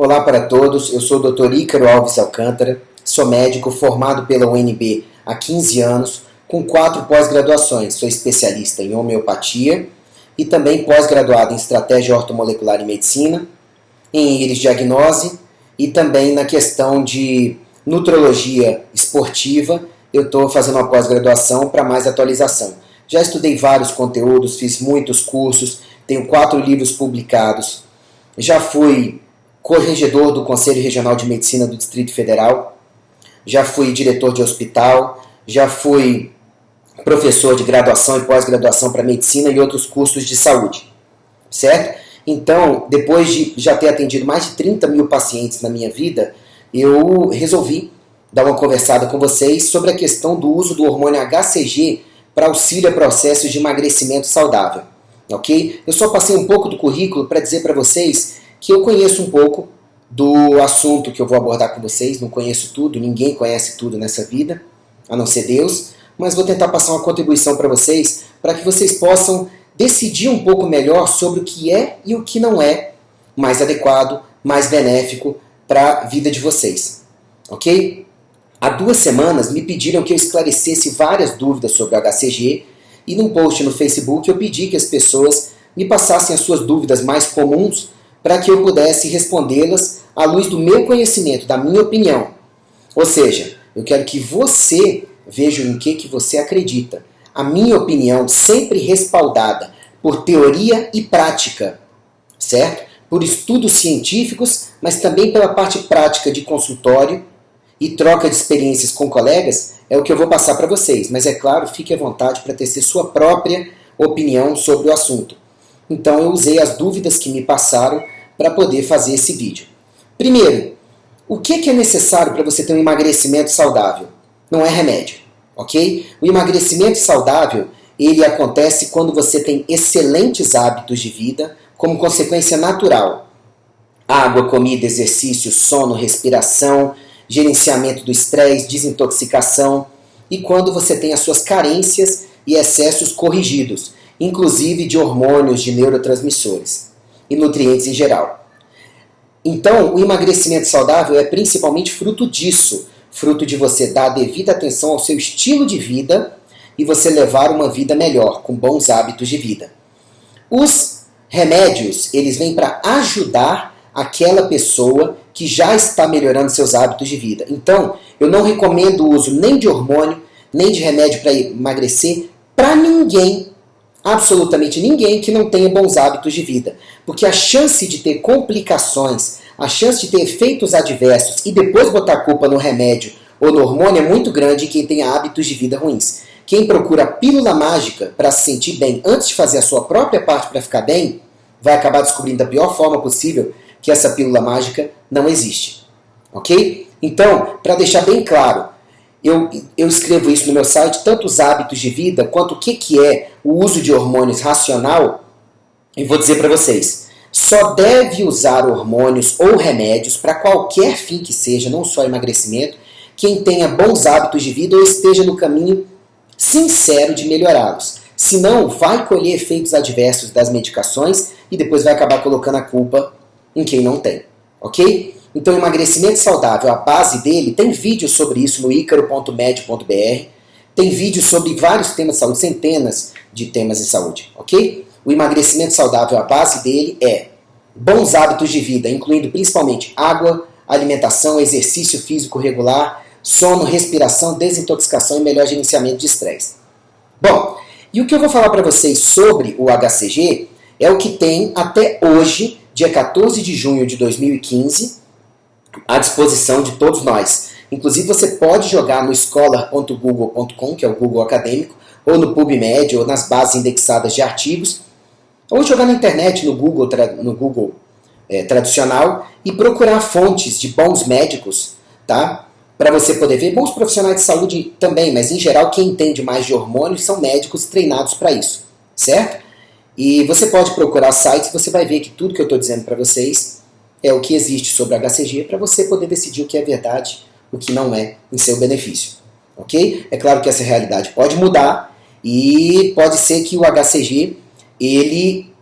Olá para todos, eu sou o Dr. Ícaro Alves Alcântara, sou médico formado pela UNB há 15 anos, com 4 pós-graduações. Sou especialista em homeopatia e também pós-graduado em estratégia ortomolecular e medicina, em íris diagnose e também na questão de nutrologia esportiva. Eu estou fazendo uma pós-graduação para mais atualização. Já estudei vários conteúdos, fiz muitos cursos, tenho 4 livros publicados, já fui corregedor do Conselho Regional de Medicina do Distrito Federal, já fui diretor de hospital, já fui professor de graduação e pós-graduação para medicina e outros cursos de saúde, certo? Então, depois de já ter atendido mais de 30 mil pacientes na minha vida, eu resolvi dar uma conversada com vocês sobre a questão do uso do hormônio HCG para auxílio a processos de emagrecimento saudável, ok? Eu só passei um pouco do currículo para dizer para vocês que eu conheço um pouco do assunto que eu vou abordar com vocês. Não conheço tudo, ninguém conhece tudo nessa vida, a não ser Deus, mas vou tentar passar uma contribuição para vocês, para que vocês possam decidir um pouco melhor sobre o que é e o que não é mais adequado, mais benéfico para a vida de vocês, ok? Há 2 semanas me pediram que eu esclarecesse várias dúvidas sobre o HCG e num post no Facebook eu pedi que as pessoas me passassem as suas dúvidas mais comuns para que eu pudesse respondê-las à luz do meu conhecimento, da minha opinião. Ou seja, eu quero que você veja em que você acredita. A minha opinião sempre respaldada por teoria e prática, certo? Por estudos científicos, mas também pela parte prática de consultório e troca de experiências com colegas, é o que eu vou passar para vocês. Mas é claro, fique à vontade para tecer sua própria opinião sobre o assunto. Então eu usei as dúvidas que me passaram para poder fazer esse vídeo. Primeiro, o que é necessário para você ter um emagrecimento saudável? Não é remédio, ok? O emagrecimento saudável, ele acontece quando você tem excelentes hábitos de vida, como consequência natural. Água, comida, exercício, sono, respiração, gerenciamento do estresse, desintoxicação, e quando você tem as suas carências e excessos corrigidos, inclusive de hormônios, de neurotransmissores e nutrientes em geral. Então, o emagrecimento saudável é principalmente fruto disso, fruto de você dar a devida atenção ao seu estilo de vida e você levar uma vida melhor, com bons hábitos de vida. Os remédios, eles vêm para ajudar aquela pessoa que já está melhorando seus hábitos de vida. Então, eu não recomendo o uso nem de hormônio, nem de remédio para emagrecer, para ninguém, absolutamente ninguém que não tenha bons hábitos de vida. Porque a chance de ter complicações, a chance de ter efeitos adversos e depois botar a culpa no remédio ou no hormônio é muito grande em quem tem hábitos de vida ruins. Quem procura a pílula mágica para se sentir bem antes de fazer a sua própria parte para ficar bem, vai acabar descobrindo da pior forma possível que essa pílula mágica não existe. Ok? Então, para deixar bem claro, eu escrevo isso no meu site, tanto os hábitos de vida, quanto o que é o uso de hormônios racional, e vou dizer para vocês, só deve usar hormônios ou remédios para qualquer fim que seja, não só emagrecimento, quem tenha bons hábitos de vida ou esteja no caminho sincero de melhorá-los. Senão, vai colher efeitos adversos das medicações e depois vai acabar colocando a culpa em quem não tem. Ok? Então, emagrecimento saudável, a base dele, tem vídeo sobre isso no icaro.med.br, tem vídeo sobre vários temas de saúde, centenas de temas de saúde, ok? O emagrecimento saudável, a base dele é bons hábitos de vida, incluindo principalmente água, alimentação, exercício físico regular, sono, respiração, desintoxicação e melhor gerenciamento de estresse. Bom, e o que eu vou falar para vocês sobre o HCG é o que tem até hoje, dia 14 de junho de 2015, à disposição de todos nós. Inclusive você pode jogar no scholar.google.com, que é o Google acadêmico, ou no PubMed, ou nas bases indexadas de artigos, ou jogar na internet, no Google tradicional, e procurar fontes de bons médicos, tá? Para você poder ver, bons profissionais de saúde também, mas em geral quem entende mais de hormônios são médicos treinados para isso, certo? E você pode procurar sites, você vai ver que tudo que eu estou dizendo para vocês é o que existe sobre HCG para você poder decidir o que é verdade, o que não é, em seu benefício. Ok? É claro que essa realidade pode mudar e pode ser que o HCG ele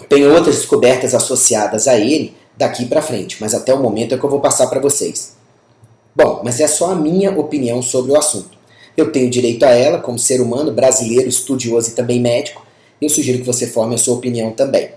tem outras descobertas associadas a ele, daqui para frente, mas até o momento é que eu vou passar para vocês. Bom, mas é só a minha opinião sobre o assunto. Eu tenho direito a ela como ser humano, brasileiro, estudioso e também médico. Eu sugiro que você forme a sua opinião também.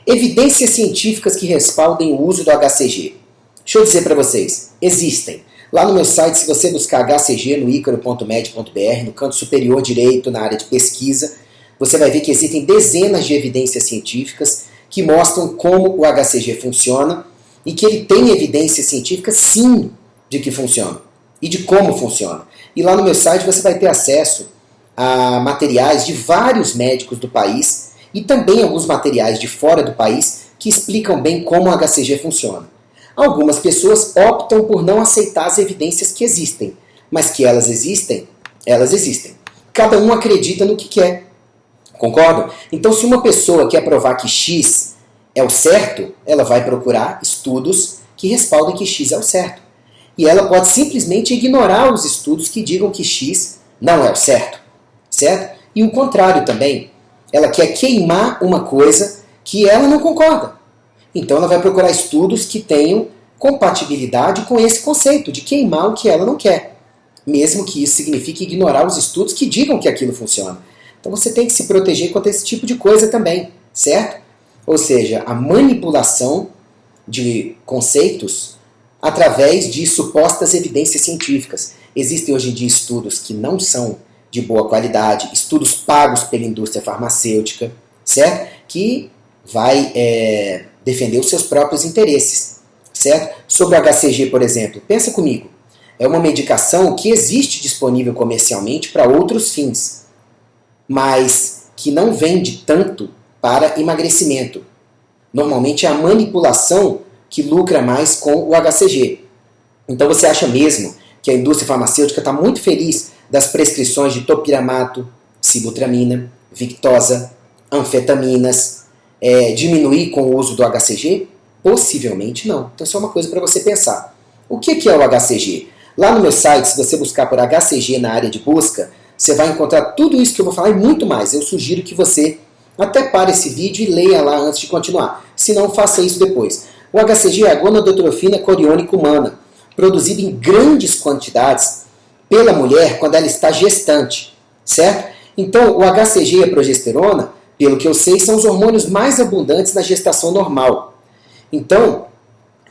Evidências científicas que respaldem o uso do HCG. Deixa eu dizer para vocês, existem. Lá no meu site, se você buscar HCG no icaro.med.br, no canto superior direito, na área de pesquisa, você vai ver que existem dezenas de evidências científicas que mostram como o HCG funciona e que ele tem evidências científicas, sim, de que funciona e de como funciona. E lá no meu site você vai ter acesso a materiais de vários médicos do país e também alguns materiais de fora do país que explicam bem como o HCG funciona. Algumas pessoas optam por não aceitar as evidências que existem, mas que elas existem, elas existem. Cada um acredita no que quer. Concordam? Então, se uma pessoa quer provar que X é o certo, ela vai procurar estudos que respaldem que X é o certo. E ela pode simplesmente ignorar os estudos que digam que X não é o certo. Certo? E o contrário também. Ela quer queimar uma coisa que ela não concorda. Então ela vai procurar estudos que tenham compatibilidade com esse conceito de queimar o que ela não quer. Mesmo que isso signifique ignorar os estudos que digam que aquilo funciona. Então você tem que se proteger contra esse tipo de coisa também, certo? Ou seja, a manipulação de conceitos através de supostas evidências científicas. Existem hoje em dia estudos que não são de boa qualidade, estudos pagos pela indústria farmacêutica, certo? Que vai defender os seus próprios interesses, certo? Sobre o HCG, por exemplo, pensa comigo. É uma medicação que existe disponível comercialmente para outros fins, mas que não vende tanto para emagrecimento. Normalmente é a manipulação que lucra mais com o HCG. Então você acha mesmo que a indústria farmacêutica está muito feliz das prescrições de topiramato, sibutramina, Victoza, anfetaminas, diminuir com o uso do HCG? Possivelmente não. Então isso é uma coisa para você pensar. O que é o HCG? Lá no meu site, se você buscar por HCG na área de busca, você vai encontrar tudo isso que eu vou falar e muito mais. Eu sugiro que você até pare esse vídeo e leia lá antes de continuar. Se não, faça isso depois. O HCG é a gonadotrofina coriônica humana, produzida em grandes quantidades pela mulher quando ela está gestante, certo? Então, o HCG e a progesterona, pelo que eu sei, são os hormônios mais abundantes na gestação normal. Então,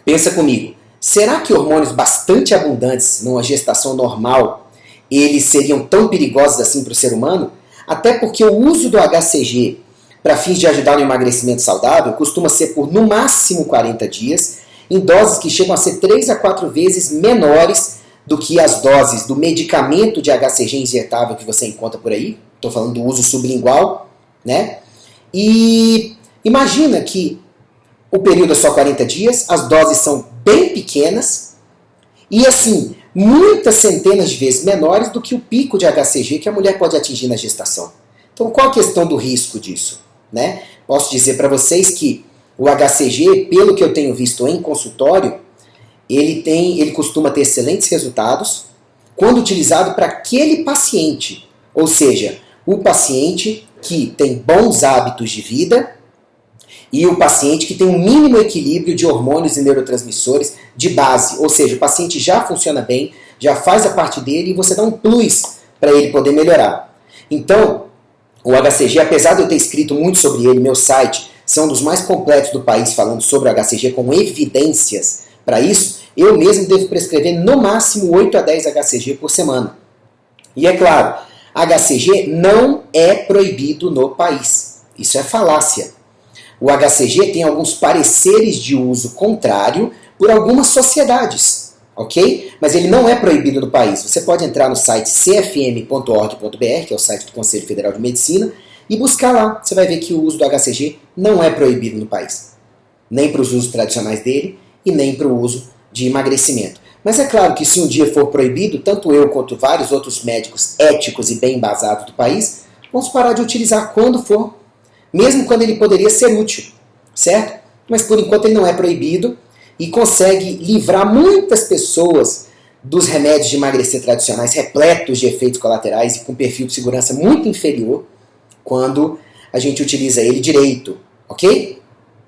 pensa comigo, será que hormônios bastante abundantes numa gestação normal, eles seriam tão perigosos assim para o ser humano? Até porque o uso do HCG para fins de ajudar no emagrecimento saudável costuma ser por no máximo 40 dias, em doses que chegam a ser 3 a 4 vezes menores do que as doses do medicamento de HCG injetável que você encontra por aí. Estou falando do uso sublingual, né? E imagina que o período é só 40 dias, as doses são bem pequenas e, assim, muitas centenas de vezes menores do que o pico de HCG que a mulher pode atingir na gestação. Então, qual a questão do risco disso? Né? Posso dizer para vocês que o HCG, pelo que eu tenho visto em consultório, ele costuma ter excelentes resultados quando utilizado para aquele paciente. Ou seja, o paciente que tem bons hábitos de vida e o paciente que tem um mínimo equilíbrio de hormônios e neurotransmissores de base. Ou seja, o paciente já funciona bem, já faz a parte dele e você dá um plus para ele poder melhorar. Então, o HCG, apesar de eu ter escrito muito sobre ele, meu site, são um dos mais completos do país falando sobre o HCG com evidências para isso, eu mesmo devo prescrever no máximo 8 a 10 HCG por semana. E é claro, HCG não é proibido no país. Isso é falácia. O HCG tem alguns pareceres de uso contrário por algumas sociedades, ok? Mas ele não é proibido no país. Você pode entrar no site cfm.org.br, que é o site do Conselho Federal de Medicina, e buscar lá. Você vai ver que o uso do HCG não é proibido no país. Nem para os usos tradicionais dele e nem para o uso de emagrecimento. Mas é claro que se um dia for proibido, tanto eu quanto vários outros médicos éticos e bem embasados do país, vamos parar de utilizar quando for, mesmo quando ele poderia ser útil, certo? Mas por enquanto ele não é proibido e consegue livrar muitas pessoas dos remédios de emagrecer tradicionais repletos de efeitos colaterais e com perfil de segurança muito inferior quando a gente utiliza ele direito, ok?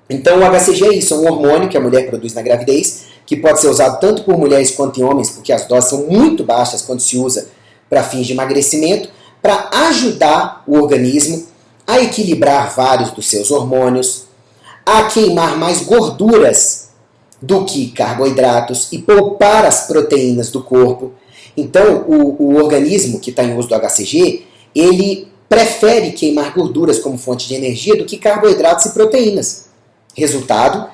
Então o HCG é isso, é um hormônio que a mulher produz na gravidez, que pode ser usado tanto por mulheres quanto em homens, porque as doses são muito baixas quando se usa para fins de emagrecimento, para ajudar o organismo a equilibrar vários dos seus hormônios, a queimar mais gorduras do que carboidratos e poupar as proteínas do corpo. Então, o organismo que está em uso do HCG, ele prefere queimar gorduras como fonte de energia do que carboidratos e proteínas. Resultado,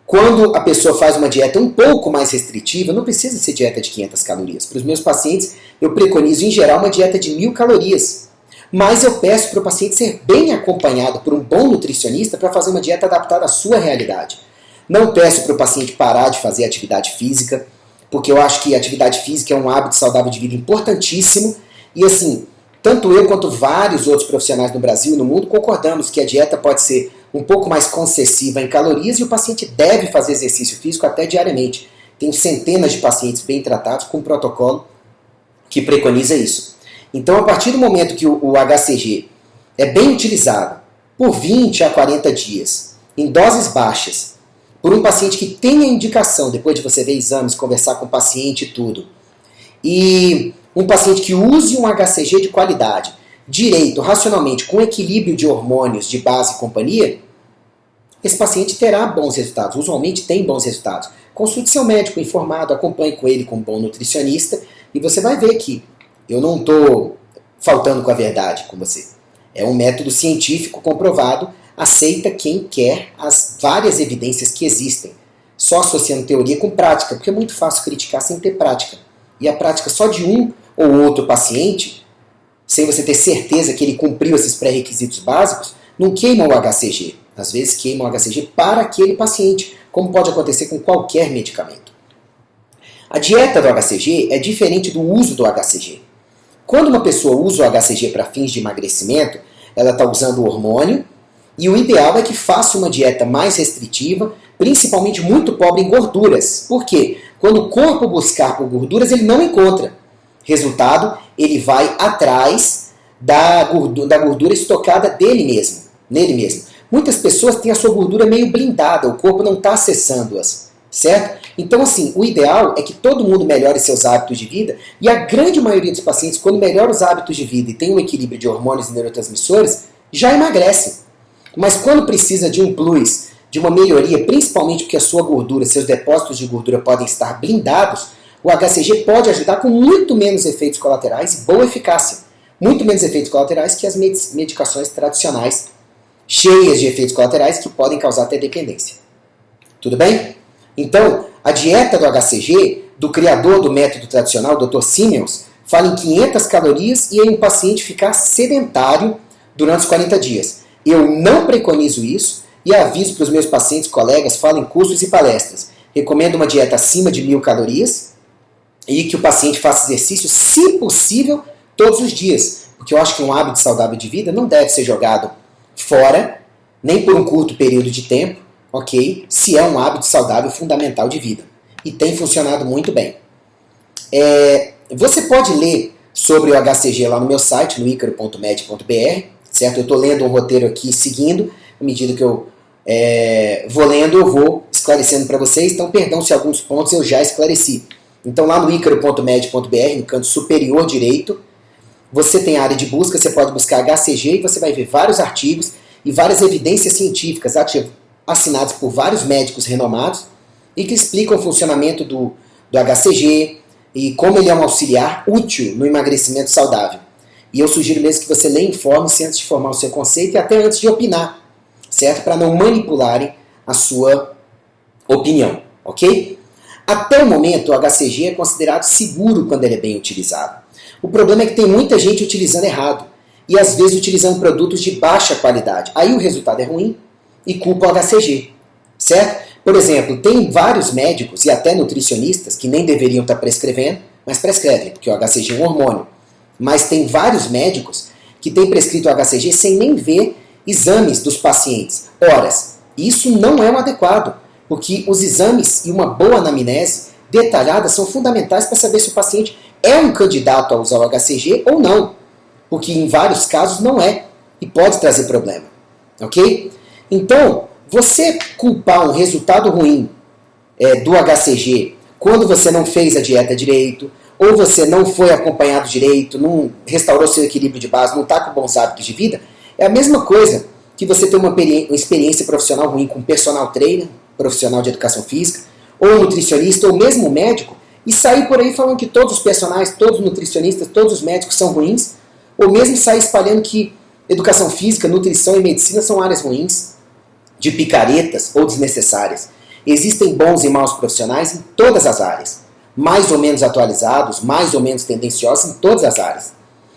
quando a pessoa faz uma dieta um pouco mais restritiva, não precisa ser dieta de 500 calorias. Para os meus pacientes, eu preconizo em geral uma dieta de 1.000 calorias. Mas eu peço para o paciente ser bem acompanhado por um bom nutricionista para fazer uma dieta adaptada à sua realidade. Não peço para o paciente parar de fazer atividade física, porque eu acho que a atividade física é um hábito saudável de vida importantíssimo. E assim, tanto eu quanto vários outros profissionais no Brasil e no mundo concordamos que a dieta pode ser um pouco mais concessiva em calorias e o paciente deve fazer exercício físico até diariamente. Tenho centenas de pacientes bem tratados com um protocolo que preconiza isso. Então, a partir do momento que o HCG é bem utilizado por 20 a 40 dias, em doses baixas, por um paciente que tenha indicação, depois de você ver exames, conversar com o paciente e tudo, e um paciente que use um HCG de qualidade, direito, racionalmente, com equilíbrio de hormônios de base e companhia, esse paciente terá bons resultados, usualmente tem bons resultados. Consulte seu médico informado, acompanhe com ele com um bom nutricionista e você vai ver que eu não estou faltando com a verdade com você. É um método científico comprovado, aceita quem quer as várias evidências que existem, só associando teoria com prática, porque é muito fácil criticar sem ter prática. E a prática só de um ou outro paciente, sem você ter certeza que ele cumpriu esses pré-requisitos básicos, não queima o HCG. Às vezes queima o HCG para aquele paciente, como pode acontecer com qualquer medicamento. A dieta do HCG é diferente do uso do HCG. Quando uma pessoa usa o HCG para fins de emagrecimento, ela está usando o hormônio, e o ideal é que faça uma dieta mais restritiva, principalmente muito pobre em gorduras. Por quê? Quando o corpo buscar por gorduras, ele não encontra. Resultado, ele vai atrás da gordura estocada nele mesmo. Muitas pessoas têm a sua gordura meio blindada, o corpo não está acessando-as, certo? Então, assim, o ideal é que todo mundo melhore seus hábitos de vida e a grande maioria dos pacientes, quando melhora os hábitos de vida e tem um equilíbrio de hormônios e neurotransmissores, já emagrecem. Mas quando precisa de um plus, de uma melhoria, principalmente porque a sua gordura, seus depósitos de gordura podem estar blindados, o HCG pode ajudar com muito menos efeitos colaterais e boa eficácia. Muito menos efeitos colaterais que as medicações tradicionais, cheias de efeitos colaterais que podem causar até dependência. Tudo bem? Então, a dieta do HCG, do criador do método tradicional, Dr. Simmons, fala em 500 calorias e em um paciente ficar sedentário durante os 40 dias. Eu não preconizo isso e aviso para os meus pacientes, colegas, falo em cursos e palestras. Recomendo uma dieta acima de 1.000 calorias e que o paciente faça exercício, se possível, todos os dias. Porque eu acho que um hábito saudável de vida não deve ser jogado fora, nem por um curto período de tempo, ok? Se é um hábito saudável fundamental de vida. E tem funcionado muito bem. Você pode ler sobre o HCG lá no meu site, no icaro.med.br, certo? Eu estou lendo um roteiro aqui seguindo, à medida que eu vou lendo, eu vou esclarecendo para vocês. Então, perdão se alguns pontos eu já esclareci. Então, lá no icaro.med.br, no canto superior direito, você tem a área de busca, você pode buscar HCG e você vai ver vários artigos e várias evidências científicas assinadas por vários médicos renomados e que explicam o funcionamento do HCG e como ele é um auxiliar útil no emagrecimento saudável. E eu sugiro mesmo que você leia e informe-se antes de formar o seu conceito e até antes de opinar, certo? Para não manipularem a sua opinião, ok? Até o momento, o HCG é considerado seguro quando ele é bem utilizado. O problema é que tem muita gente utilizando errado e às vezes utilizando produtos de baixa qualidade. Aí o resultado é ruim e culpa o HCG, certo? Por exemplo, tem vários médicos e até nutricionistas que nem deveriam estar prescrevendo, mas prescrevem, porque o HCG é um hormônio. Mas tem vários médicos que têm prescrito o HCG sem nem ver exames dos pacientes. Ora, isso não é um adequado, porque os exames e uma boa anamnese detalhada são fundamentais para saber se o paciente é um candidato a usar o HCG ou não, porque em vários casos não é e pode trazer problema, ok? Então, você culpar um resultado ruim do HCG quando você não fez a dieta direito, ou você não foi acompanhado direito, não restaurou seu equilíbrio de base, não está com bons hábitos de vida, é a mesma coisa que você ter uma experiência profissional ruim com personal trainer, profissional de educação física, ou nutricionista, ou mesmo médico, e sair por aí falando que todos os personagens, todos os nutricionistas, todos os médicos são ruins, ou mesmo sair espalhando que educação física, nutrição e medicina são áreas ruins, de picaretas ou desnecessárias. Existem bons e maus profissionais em todas as áreas, mais ou menos atualizados, mais ou menos tendenciosos em todas as áreas.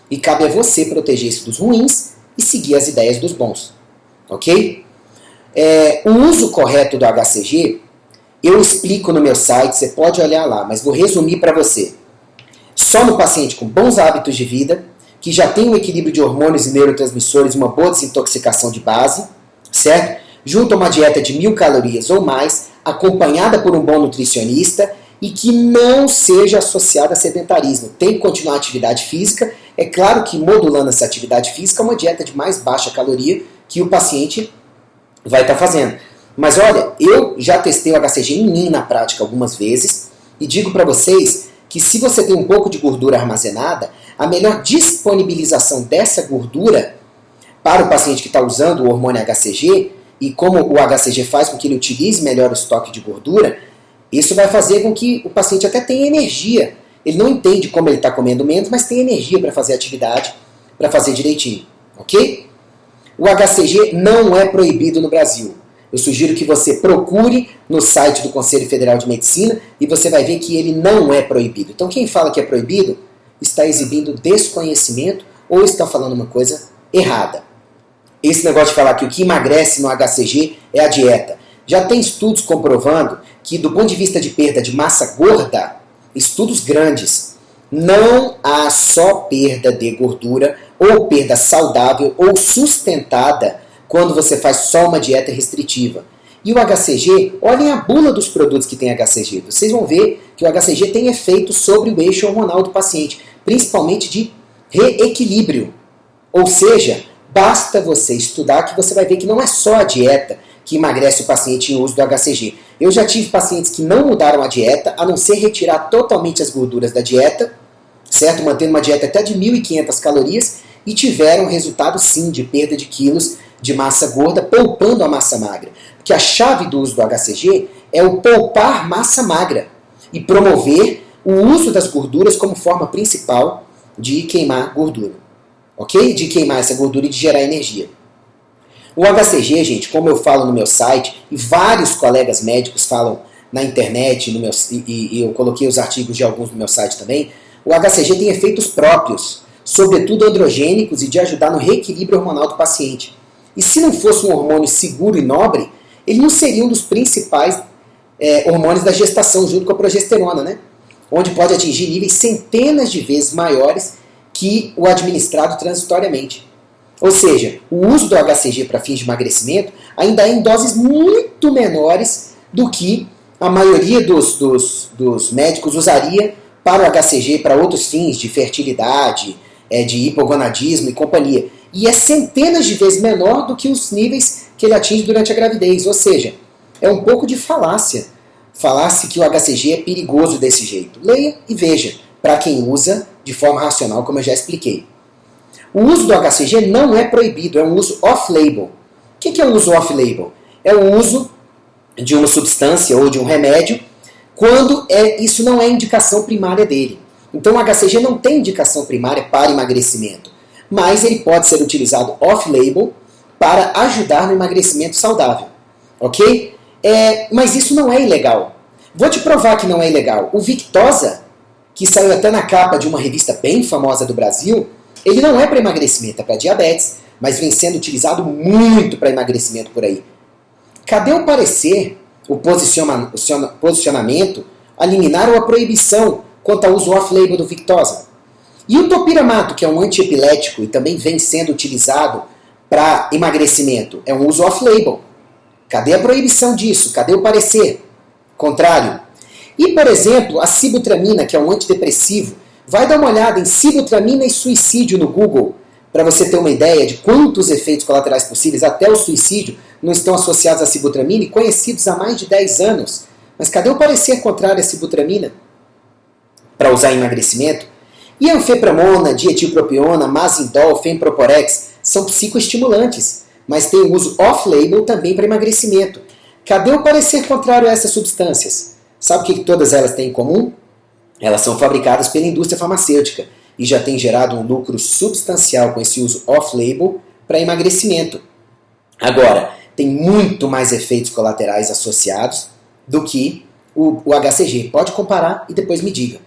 E cabe a você proteger-se dos ruins e seguir as ideias dos bons. Ok? O uso correto do HCG, eu explico no meu site, você pode olhar lá, mas vou resumir para você. Só no paciente com bons hábitos de vida, que já tem um equilíbrio de hormônios e neurotransmissores, uma boa desintoxicação de base, certo? Junto a uma dieta de 1000 calorias ou mais, acompanhada por um bom nutricionista e que não seja associada a sedentarismo. Tem que continuar a atividade física. É claro que modulando essa atividade física, uma dieta de mais baixa caloria que o paciente vai estar fazendo. Mas olha, eu já testei o HCG em mim na prática algumas vezes e digo para vocês que se você tem um pouco de gordura armazenada, a melhor disponibilização dessa gordura para o paciente que está usando o hormônio HCG, e como o HCG faz com que ele utilize melhor o estoque de gordura, isso vai fazer com que o paciente até tenha energia. Ele não entende como ele está comendo menos, mas tem energia para fazer a atividade, para fazer direitinho. Ok? O HCG não é proibido no Brasil. Eu sugiro que você procure no site do Conselho Federal de Medicina e você vai ver que ele não é proibido. Então quem fala que é proibido está exibindo desconhecimento ou está falando uma coisa errada. Esse negócio de falar que o que emagrece no HCG é a dieta. Já tem estudos comprovando que do ponto de vista de perda de massa gorda, estudos grandes, não há só perda de gordura ou perda saudável ou sustentada quando você faz só uma dieta restritiva. E o HCG, olhem a bula dos produtos que tem HCG. Vocês vão ver que o HCG tem efeito sobre o eixo hormonal do paciente, principalmente de reequilíbrio. Ou seja, basta você estudar que você vai ver que não é só a dieta que emagrece o paciente em uso do HCG. Eu já tive pacientes que não mudaram a dieta, a não ser retirar totalmente as gorduras da dieta, certo? Mantendo uma dieta até de 1.500 calorias, e tiveram resultado sim de perda de quilos de massa gorda, poupando a massa magra. Porque a chave do uso do HCG é o poupar massa magra e promover o uso das gorduras como forma principal de queimar gordura. Ok? De queimar essa gordura e de gerar energia. O HCG, gente, como eu falo no meu site, e vários colegas médicos falam na internet, e eu coloquei os artigos de alguns no meu site também, o HCG tem efeitos próprios, sobretudo androgênicos e de ajudar no reequilíbrio hormonal do paciente. E se não fosse um hormônio seguro e nobre, ele não seria um dos principais hormônios da gestação, junto com a progesterona, né? Onde pode atingir níveis centenas de vezes maiores que o administrado transitoriamente. Ou seja, o uso do HCG para fins de emagrecimento ainda é em doses muito menores do que a maioria dos médicos usaria para o HCG para outros fins de fertilidade, de hipogonadismo e companhia. E é centenas de vezes menor do que os níveis que ele atinge durante a gravidez. Ou seja, é um pouco de falácia. Falar-se que o HCG é perigoso desse jeito. Leia e veja, para quem usa de forma racional, como eu já expliquei. O uso do HCG não é proibido, é um uso off-label. O que é um uso off-label? É o uso de uma substância ou de um remédio quando isso não é indicação primária dele. Então o HCG não tem indicação primária para emagrecimento, mas ele pode ser utilizado off-label para ajudar no emagrecimento saudável. Ok? Mas isso não é ilegal. Vou te provar que não é ilegal. O Victoza, que saiu até na capa de uma revista bem famosa do Brasil, ele não é para emagrecimento, é para diabetes, mas vem sendo utilizado muito para emagrecimento por aí. Cadê o parecer, o posicionamento, a liminar ou a proibição quanto ao uso off-label do Victoza? E o topiramato, que é um antiepilético e também vem sendo utilizado para emagrecimento, é um uso off-label. Cadê a proibição disso? Cadê o parecer contrário? E, por exemplo, a sibutramina, que é um antidepressivo, vai dar uma olhada em sibutramina e suicídio no Google, para você ter uma ideia de quantos efeitos colaterais possíveis, até o suicídio, não estão associados à sibutramina e conhecidos há mais de 10 anos. Mas cadê o parecer contrário à sibutramina para usar em emagrecimento? E anfepramona, dietilpropiona, mazindol, femproporex são psicoestimulantes, mas têm uso off-label também para emagrecimento. Cadê o parecer contrário a essas substâncias? Sabe o que todas elas têm em comum? Elas são fabricadas pela indústria farmacêutica e já têm gerado um lucro substancial com esse uso off-label para emagrecimento. Agora, tem muito mais efeitos colaterais associados do que o HCG. Pode comparar e depois me diga,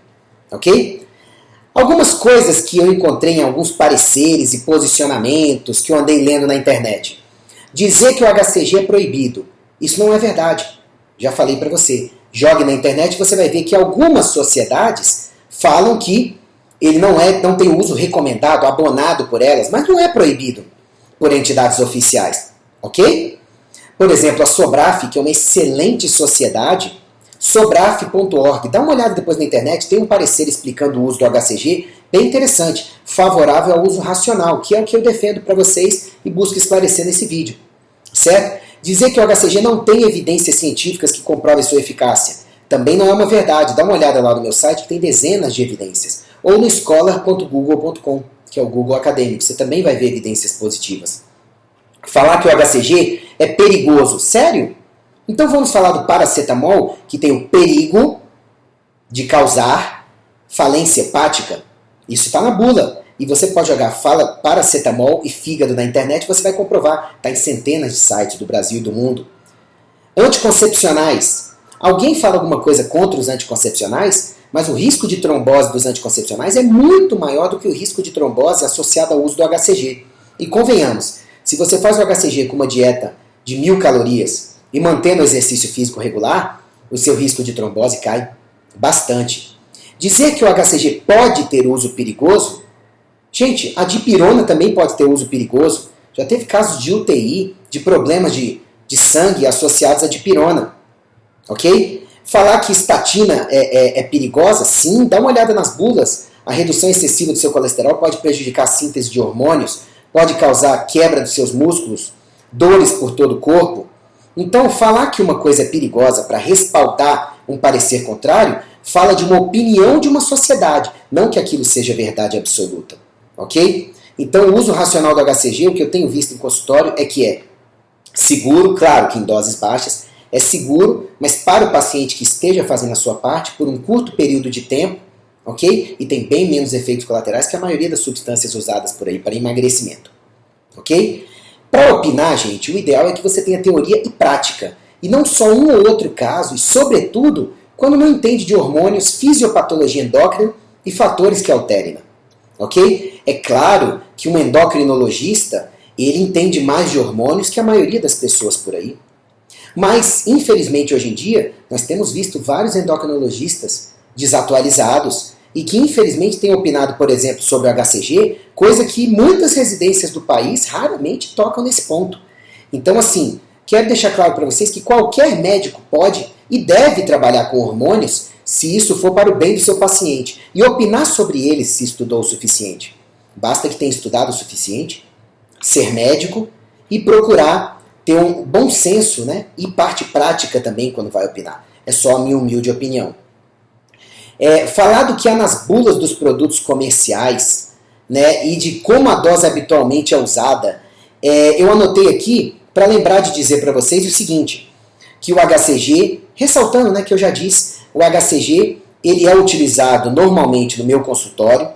ok? Algumas coisas que eu encontrei em alguns pareceres e posicionamentos que eu andei lendo na internet. Dizer que o HCG é proibido. Isso não é verdade. Já falei para você. Jogue na internet e você vai ver que algumas sociedades falam que ele não tem uso recomendado, abonado por elas, mas não é proibido por entidades oficiais. Ok? Por exemplo, a Sobraf, que é uma excelente sociedade, sobraf.org. Dá uma olhada depois na internet, tem um parecer explicando o uso do HCG, bem interessante, favorável ao uso racional, que é o que eu defendo para vocês e busco esclarecer nesse vídeo. Certo? Dizer que o HCG não tem evidências científicas que comprovem sua eficácia também não é uma verdade. Dá uma olhada lá no meu site que tem dezenas de evidências. Ou no scholar.google.com, que é o Google acadêmico. Você também vai ver evidências positivas. Falar que o HCG é perigoso. Sério? Então vamos falar do paracetamol, que tem o perigo de causar falência hepática. Isso está na bula. E você pode jogar paracetamol e fígado na internet, você vai comprovar. Está em centenas de sites do Brasil e do mundo. Anticoncepcionais. Alguém fala alguma coisa contra os anticoncepcionais? Mas o risco de trombose dos anticoncepcionais é muito maior do que o risco de trombose associado ao uso do HCG. E convenhamos, se você faz o HCG com uma dieta de 1000 calorias e mantendo o exercício físico regular, o seu risco de trombose cai bastante. Dizer que o HCG pode ter uso perigoso, gente, a dipirona também pode ter uso perigoso. Já teve casos de UTI, de problemas de sangue associados à dipirona. Ok? Falar que estatina é perigosa, sim, dá uma olhada nas bulas. A redução excessiva do seu colesterol pode prejudicar a síntese de hormônios, pode causar quebra dos seus músculos, dores por todo o corpo. Então, falar que uma coisa é perigosa para respaldar um parecer contrário, fala de uma opinião de uma sociedade, não que aquilo seja verdade absoluta. Ok? Então, o uso racional do HCG, o que eu tenho visto em consultório é que é seguro, claro que em doses baixas, é seguro, mas para o paciente que esteja fazendo a sua parte por um curto período de tempo, ok? E tem bem menos efeitos colaterais que a maioria das substâncias usadas por aí para emagrecimento, ok? Para opinar, gente, o ideal é que você tenha teoria e prática, e não só um ou outro caso, e sobretudo, quando não entende de hormônios, fisiopatologia endócrina e fatores que alterem, ok? É claro que um endocrinologista, ele entende mais de hormônios que a maioria das pessoas por aí. Mas, infelizmente, hoje em dia, nós temos visto vários endocrinologistas desatualizados e que, infelizmente, têm opinado, por exemplo, sobre o HCG, coisa que muitas residências do país raramente tocam nesse ponto. Então, assim, quero deixar claro para vocês que qualquer médico pode e deve trabalhar com hormônios se isso for para o bem do seu paciente e opinar sobre eles se estudou o suficiente. Basta que tenha estudado o suficiente, ser médico e procurar ter um bom senso, né? E parte prática também quando vai opinar. É só a minha humilde opinião. Falar do que há nas bulas dos produtos comerciais, né? E de como a dose habitualmente é usada, eu anotei aqui para lembrar de dizer para vocês o seguinte, que o HCG, ressaltando, né, que eu já disse, o HCG ele é utilizado normalmente no meu consultório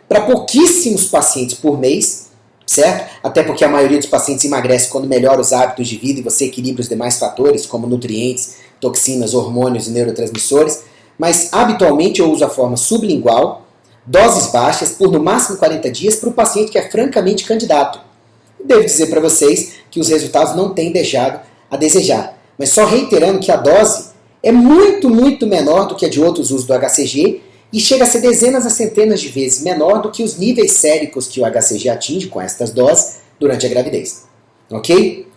para pouquíssimos pacientes por mês, certo? Até porque a maioria dos pacientes emagrece quando melhora os hábitos de vida e você equilibra os demais fatores, como nutrientes, toxinas, hormônios e neurotransmissores. Mas, habitualmente, eu uso a forma sublingual, doses baixas, por no máximo 40 dias, para o paciente que é francamente candidato. Devo dizer para vocês que os resultados não têm deixado a desejar. Mas só reiterando que a dose é muito, muito menor do que a de outros usos do HCG, e chega a ser dezenas a centenas de vezes menor do que os níveis séricos que o HCG atinge com estas doses durante a gravidez. Ok?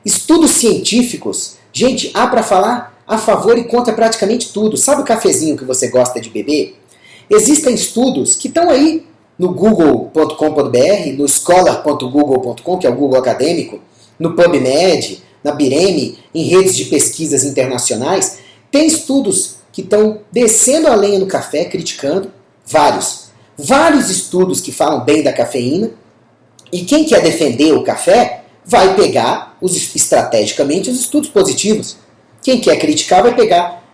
Estudos científicos, gente, há para falar a favor e contra praticamente tudo. Sabe o cafezinho que você gosta de beber? Existem estudos que estão aí no google.com.br, no scholar.google.com, que é o Google acadêmico, no PubMed, na Bireme, em redes de pesquisas internacionais, tem estudos que estão descendo a lenha no café, criticando, vários estudos que falam bem da cafeína, e quem quer defender o café vai pegar estrategicamente os estudos positivos. Quem quer criticar vai pegar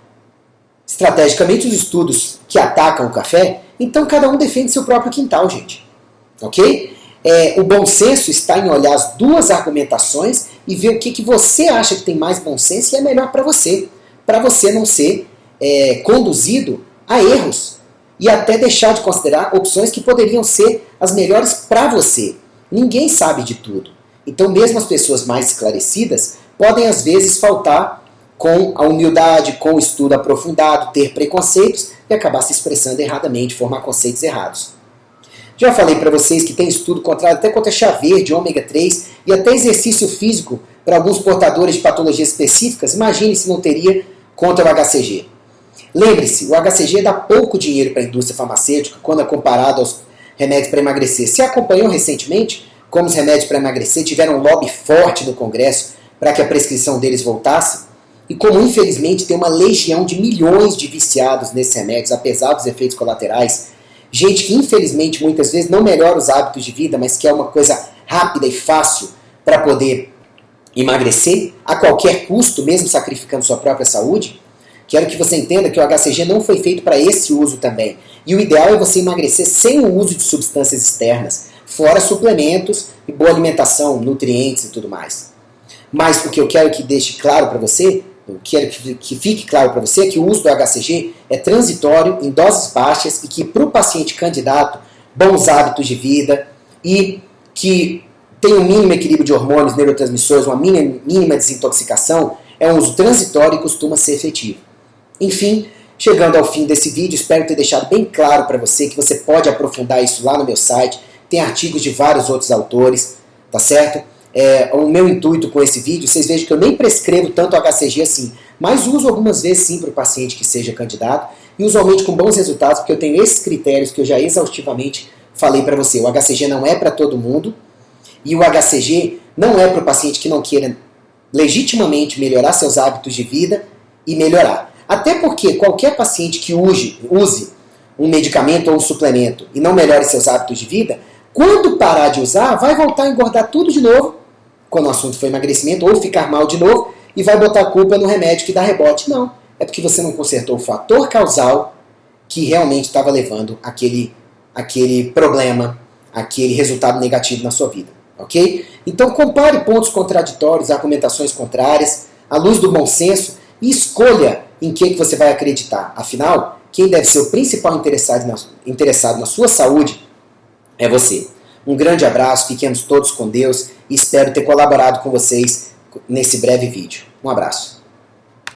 estrategicamente os estudos que atacam o café. Então cada um defende seu próprio quintal, gente. Ok? O bom senso está em olhar as duas argumentações e ver o que você acha que tem mais bom senso e é melhor para você não ser conduzido a erros e até deixar de considerar opções que poderiam ser as melhores para você. Ninguém sabe de tudo. Então mesmo as pessoas mais esclarecidas podem às vezes faltar com a humildade, com o estudo aprofundado, ter preconceitos e acabar se expressando erradamente, formar conceitos errados. Já falei para vocês que tem estudo contrário até contra chá verde, ômega 3 e até exercício físico para alguns portadores de patologias específicas. Imagine se não teria contra o HCG. Lembre-se, o HCG dá pouco dinheiro para a indústria farmacêutica quando é comparado aos remédios para emagrecer. Se acompanhou recentemente como os remédios para emagrecer tiveram um lobby forte no Congresso para que a prescrição deles voltasse, e como infelizmente tem uma legião de milhões de viciados nesses remédios, apesar dos efeitos colaterais, gente que infelizmente muitas vezes não melhora os hábitos de vida, mas quer uma coisa rápida e fácil para poder emagrecer a qualquer custo, mesmo sacrificando sua própria saúde. Quero que você entenda que o HCG não foi feito para esse uso também. E o ideal é você emagrecer sem o uso de substâncias externas, fora suplementos e boa alimentação, nutrientes e tudo mais. Mas o que eu quero que deixe claro para você, eu quero que fique claro para você, é que o uso do HCG é transitório, em doses baixas, e que para o paciente candidato, bons hábitos de vida e que tem um mínimo equilíbrio de hormônios, neurotransmissores, uma mínima desintoxicação, é um uso transitório e costuma ser efetivo. Enfim, chegando ao fim desse vídeo, espero ter deixado bem claro para você que você pode aprofundar isso lá no meu site, tem artigos de vários outros autores, tá certo? O meu intuito com esse vídeo, vocês vejam que eu nem prescrevo tanto HCG assim, mas uso algumas vezes sim para o paciente que seja candidato, e usualmente com bons resultados, porque eu tenho esses critérios que eu já exaustivamente falei para você. O HCG não é para todo mundo, e o HCG não é para o paciente que não queira legitimamente melhorar seus hábitos de vida e melhorar. Até porque qualquer paciente que use um medicamento ou um suplemento e não melhore seus hábitos de vida, quando parar de usar, vai voltar a engordar tudo de novo, quando o assunto for emagrecimento, ou ficar mal de novo, e vai botar a culpa no remédio que dá rebote. Não, é porque você não consertou o fator causal que realmente estava levando aquele problema, aquele resultado negativo na sua vida. Ok? Então compare pontos contraditórios, argumentações contrárias, à luz do bom senso, e escolha em que você vai acreditar. Afinal, quem deve ser o principal interessado na sua saúde é você. Um grande abraço, fiquemos todos com Deus e espero ter colaborado com vocês nesse breve vídeo. Um abraço.